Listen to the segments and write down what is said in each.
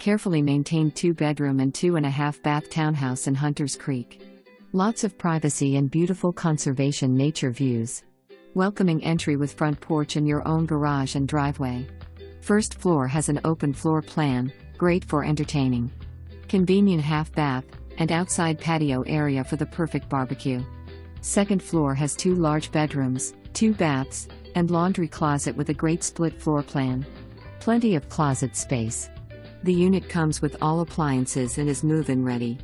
Carefully maintained 2-bedroom and 2.5-bath townhouse in Hunters Creek. Lots of privacy and beautiful conservation nature views. Welcoming entry with front porch and your own garage and driveway. First floor has an open floor plan, great for entertaining. Convenient half-bath, and outside patio area for the perfect barbecue. Second floor has 2 large bedrooms, 2 baths, and laundry closet with a great split floor plan. Plenty of closet space. The unit comes with all appliances and is move-in ready.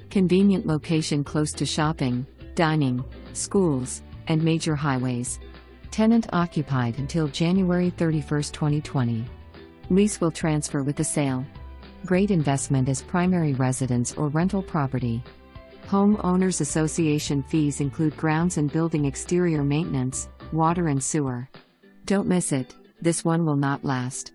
Convenient location close to shopping, dining, schools, and major highways. Tenant occupied until January 31, 2020. Lease will transfer with the sale. Great investment as primary residence or rental property. Homeowners Association fees include grounds and building exterior maintenance, water and sewer. Don't miss it, this one will not last.